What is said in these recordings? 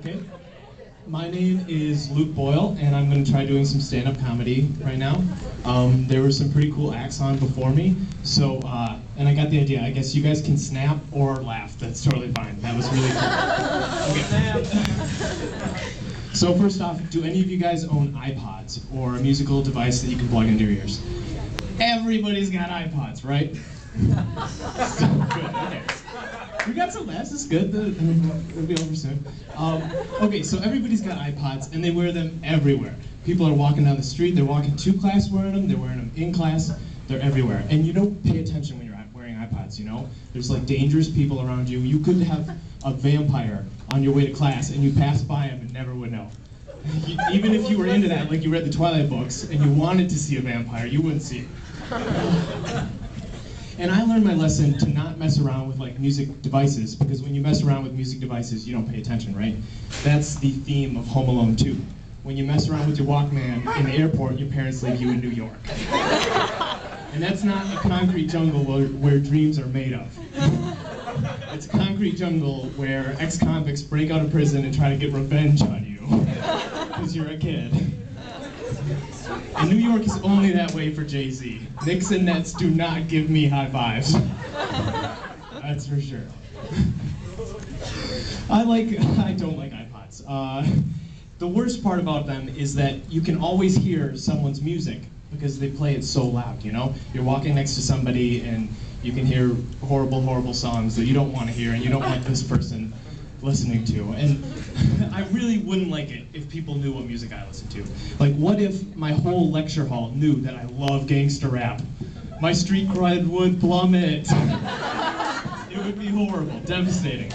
Okay. My name is Luke Boyle, and I'm going to try doing some stand-up comedy right now. There were some pretty cool acts on before me, so, and I got the idea. I guess you guys can snap or laugh. That's totally fine. That was really cool. Okay. So first off, do any of you guys own iPods, or a musical device that you can plug into your ears? Everybody's got iPods, right? So good, okay. We got some laughs, it's good, it'll be over soon. Okay, so everybody's got iPods, and they wear them everywhere. People are walking down the street, they're walking to class wearing them, they're wearing them in class, they're everywhere. And you don't pay attention when you're wearing iPods, you know? There's like dangerous people around you. You could have a vampire on your way to class, and you pass by him and never would know. Even if you were into that, like you read the Twilight books, and you wanted to see a vampire, you wouldn't see it. And I learned my lesson to not mess around with like music devices, because when you mess around with music devices, you don't pay attention, right? That's the theme of Home Alone 2. When you mess around with your Walkman in the airport, your parents leave you in New York. And that's not a concrete jungle where dreams are made of. It's a concrete jungle where ex-convicts break out of prison and try to get revenge on you, because you're a kid. And New York is only that way for Jay-Z. Knicks and Nets do not give me high fives. That's for sure. I don't like iPods. The worst part about them is that you can always hear someone's music because they play it so loud, you know? You're walking next to somebody and you can hear horrible, horrible songs that you don't want to hear and you don't want this person listening to. And I really wouldn't like it if people knew what music I listened to. Like, what if my whole lecture hall knew that I love gangster rap? My street cred would plummet. It would be horrible, devastating.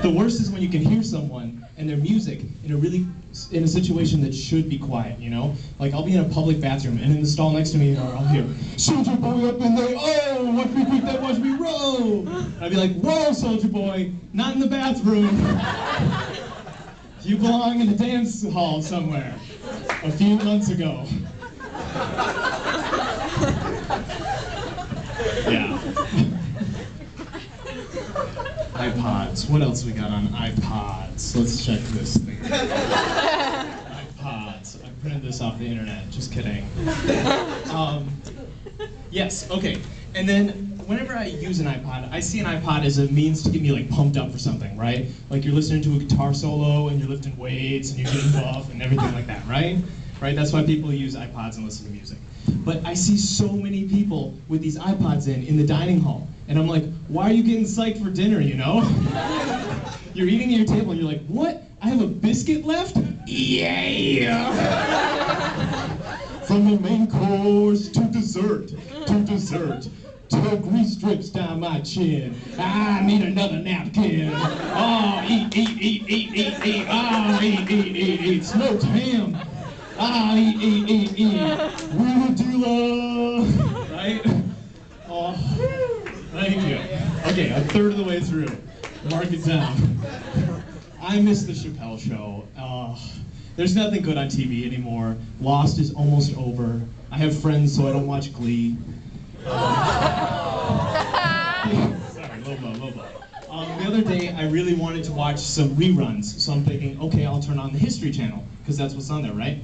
The worst is when you can hear someone and their music in a situation that should be quiet, you know? Like, I'll be in a public bathroom, and in the stall next to me, I'll hear, "Soldier Boy up in there, oh, watch me quick, that watch me roll!" I'd be like, "Whoa, Soldier Boy, not in the bathroom. You belong in a dance hall somewhere." A few months ago. Yeah. iPods. What else we got on iPods? Let's check this thing. iPods. I printed this off the internet. Just kidding. Yes, okay. And then whenever I use an iPod, I see an iPod as a means to get me like pumped up for something, right? Like you're listening to a guitar solo and you're lifting weights and you're getting buff and everything like that, right? Right? That's why people use iPods and listen to music. But I see so many people with these iPods in the dining hall. And I'm like, why are you getting psyched for dinner, you know? You're eating at your table and you're like, what? I have a biscuit left? Yeah! From the main course to dessert, till grease strips down my chin. I need another napkin. Oh, eat. Oh, eat. Smoked ham. Ah, eat. Wheeler dealer. Right? Oh, thank you. Okay, a third of the way through. Mark it down. I miss the Chappelle Show. There's nothing good on TV anymore. Lost is almost over. I have friends, so I don't watch Glee. Sorry, low blow. The other day, I really wanted to watch some reruns, so I'm thinking, okay, I'll turn on the History Channel, because that's what's on there, right?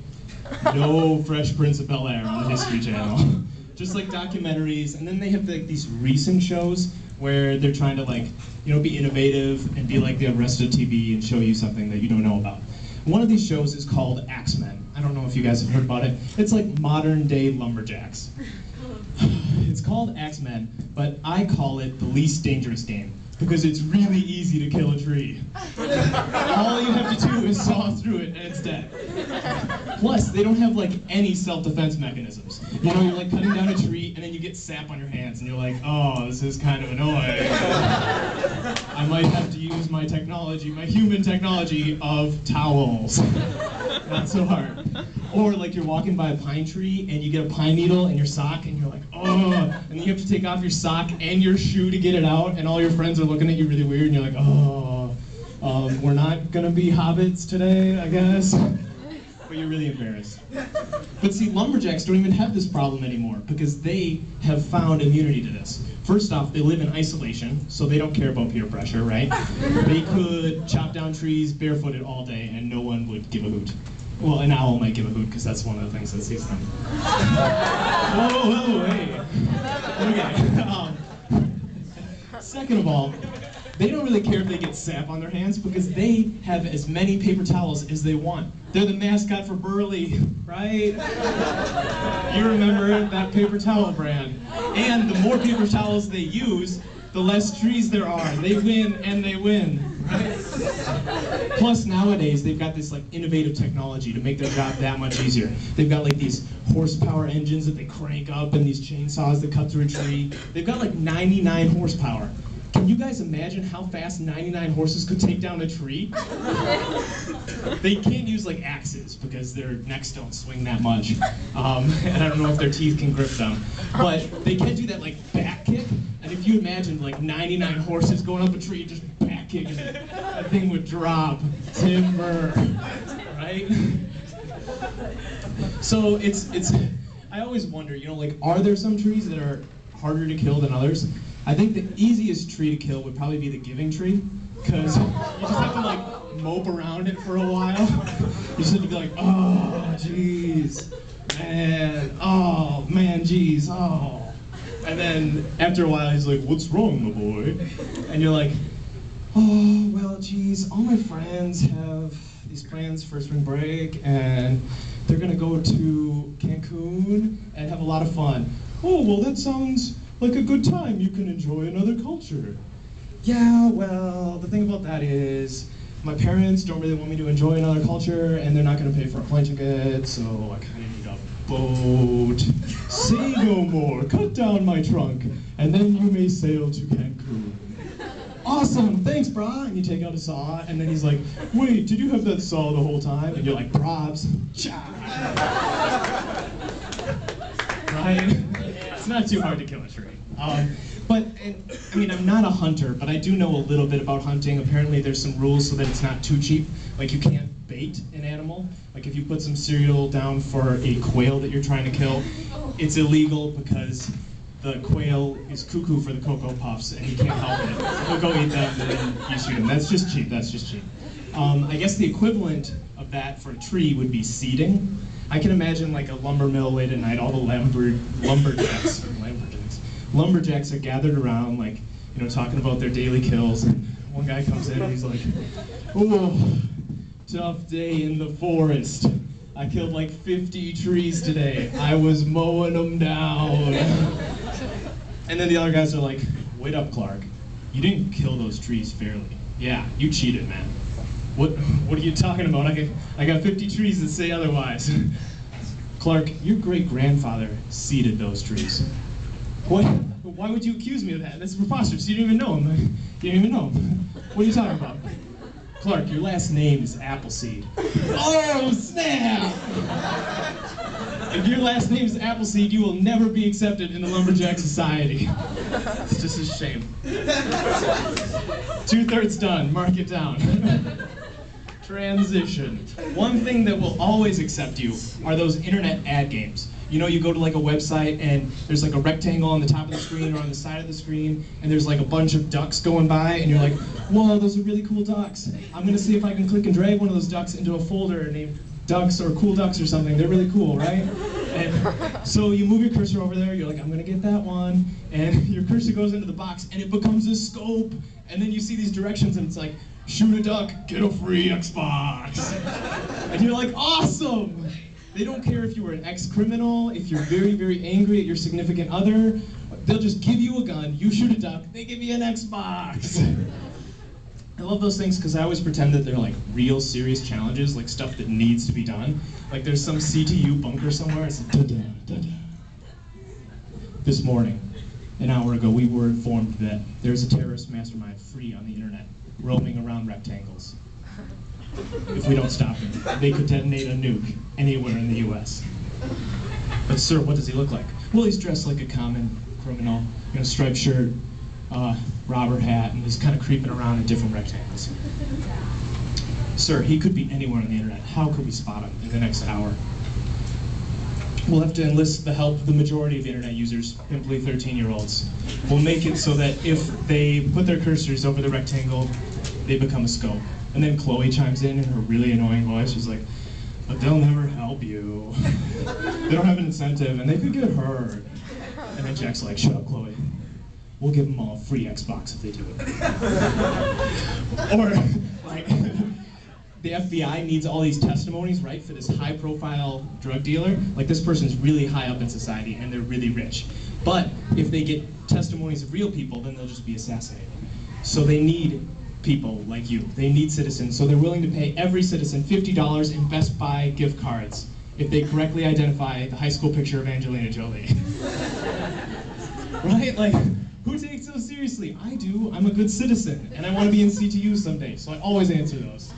No Fresh Prince of Bel-Air on the History Channel. Just like documentaries, and then they have like these recent shows where they're trying to like, you know, be innovative and be like the rest of TV and show you something that you don't know about. One of these shows is called Axemen. I don't know if you guys have heard about it. It's like modern day lumberjacks. It's called Axemen, but I call it the least dangerous game because it's really easy to kill a tree. All you have to do is saw through it and it's dead. Plus, they don't have like any self-defense mechanisms. You know, you're like cutting down a tree and then you get sap on your hands and you're like, oh, this is kind of annoying. I might have to use my technology, my human technology of towels. Not so hard. Or like you're walking by a pine tree and you get a pine needle in your sock and you're like, oh, and then you have to take off your sock and your shoe to get it out and all your friends are looking at you really weird and you're like, oh, we're not gonna be hobbits today, I guess. but you're really embarrassed. But see, lumberjacks don't even have this problem anymore because they have found immunity to this. First off, they live in isolation, so they don't care about peer pressure, right? They could chop down trees barefooted all day and no one would give a hoot. Well, an owl might give a hoot because that's one of the things that sees them. Whoa, hey. Okay. Second of all, they don't really care if they get sap on their hands because they have as many paper towels as they want. They're the mascot for Burley, right? You remember that paper towel brand. And the more paper towels they use, the less trees there are. They win and they win, right? Plus nowadays, they've got this like innovative technology to make their job that much easier. They've got like these horsepower engines that they crank up and these chainsaws that cut through a tree. They've got like 99 horsepower. Can you guys imagine how fast 99 horses could take down a tree? They can't use like axes because their necks don't swing that much. And I don't know if their teeth can grip them. But they can do that like back kick. And if you imagine like 99 horses going up a tree, just back kicking it, that thing would drop. Timber, right? So it's, I always wonder, you know, like, are there some trees that are harder to kill than others? I think the easiest tree to kill would probably be the giving tree, because you just have to like mope around it for a while. You just have to be like, oh, jeez, man, geez, oh. And then after a while he's like, what's wrong, my boy? And you're like, oh, well, geez, all my friends have these plans for spring break, and they're gonna go to Cancun and have a lot of fun. Oh, well, that sounds like a good time. You can enjoy another culture. Yeah, well, the thing about that is my parents don't really want me to enjoy another culture, and they're not going to pay for a plane ticket, so I kind of need a boat. Say no more. Cut down my trunk, and then you may sail to Cancun. Awesome, thanks, brah. And you take out a saw, and then he's like, wait, did you have that saw the whole time? And you're like, probs. Right? It's not too hard to kill a tree. I mean, I'm not a hunter, but I do know a little bit about hunting. Apparently there's some rules so that it's not too cheap. Like, you can't bait an animal. Like, if you put some cereal down for a quail that you're trying to kill, it's illegal because the quail is cuckoo for the Cocoa Puffs and he can't help it. He'll go eat them and then you shoot him. That's just cheap, that's just cheap. I guess the equivalent of that for a tree would be seeding. I can imagine like a lumber mill late at night, all the lumberjacks are gathered around, like, you know, talking about their daily kills, and one guy comes in and he's like, oh, tough day in the forest. I killed like 50 trees today. I was mowing them down. And then the other guys are like, wait up, Clark. You didn't kill those trees fairly. Yeah, you cheated, man. What are you talking about? I got 50 trees that say otherwise. Clark, your great-grandfather seeded those trees. What? Why would you accuse me of that? That's preposterous. You didn't even know him. You didn't even know him. What are you talking about? Clark, your last name is Appleseed. Oh, snap! If your last name is Appleseed, you will never be accepted in the lumberjack society. It's just a shame. 2/3 done. Mark it down. Transition. One thing that will always accept you are those internet ad games. You know, you go to like a website and there's like a rectangle on the top of the screen or on the side of the screen, and there's like a bunch of ducks going by, and you're like, whoa, those are really cool ducks. I'm gonna see if I can click and drag one of those ducks into a folder named Ducks or Cool Ducks or something. They're really cool, right? And so you move your cursor over there, you're like, I'm gonna get that one, and your cursor goes into the box and it becomes a scope, and then you see these directions and it's like, shoot a duck, get a free Xbox. And you're like, awesome! They don't care if you were an ex-criminal, if you're very, very angry at your significant other. They'll just give you a gun, you shoot a duck, they give you an Xbox. I love those things because I always pretend that they're like real serious challenges, like stuff that needs to be done. Like there's some CTU bunker somewhere, it's like, da-da, da-da. This morning, an hour ago, we were informed that there's a terrorist mastermind free on the internet, roaming around rectangles. If we don't stop him, they could detonate a nuke anywhere in the US. But sir, what does he look like? Well, he's dressed like a common criminal, you know, striped shirt, robber hat, and he's kind of creeping around in different rectangles. Sir, he could be anywhere on the internet. How could we spot him in the next hour? We'll have to enlist the help of the majority of internet users, simply 13-year-olds. We'll make it so that if they put their cursors over the rectangle, they become a scope. And then Chloe chimes in her really annoying voice. She's like, but they'll never help you. They don't have an incentive, and they could get hurt. And then Jack's like, shut up, Chloe. We'll give them all a free Xbox if they do it. Or, like, the FBI needs all these testimonies, right, for this high-profile drug dealer. Like, this person's really high up in society, and they're really rich. But if they get testimonies of real people, then they'll just be assassinated. So they need people like you. They need citizens, so they're willing to pay every citizen $50 in Best Buy gift cards if they correctly identify the high school picture of Angelina Jolie. Right? Like, who takes those seriously? I do. I'm a good citizen, and I want to be in CTU someday, so I always answer those.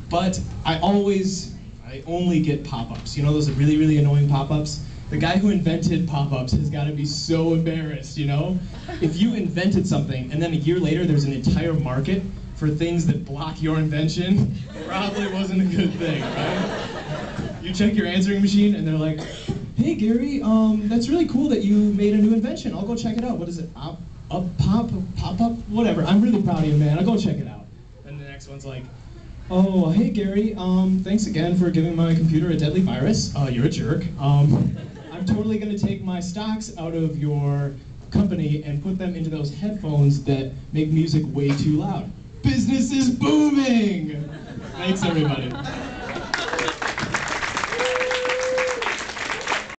But I only get pop-ups. You know those really, really annoying pop-ups? The guy who invented pop-ups has got to be so embarrassed, you know? If you invented something, and then a year later there's an entire market for things that block your invention, probably wasn't a good thing, right? You check your answering machine, and they're like, hey, Gary, that's really cool that you made a new invention. I'll go check it out. What is it? Pop-up? Whatever. I'm really proud of you, man. I'll go check it out. And the next one's like, oh, hey, Gary, thanks again for giving my computer a deadly virus. You're a jerk. I'm totally going to take my stocks out of your company and put them into those headphones that make music way too loud. Business is booming! Thanks, everybody.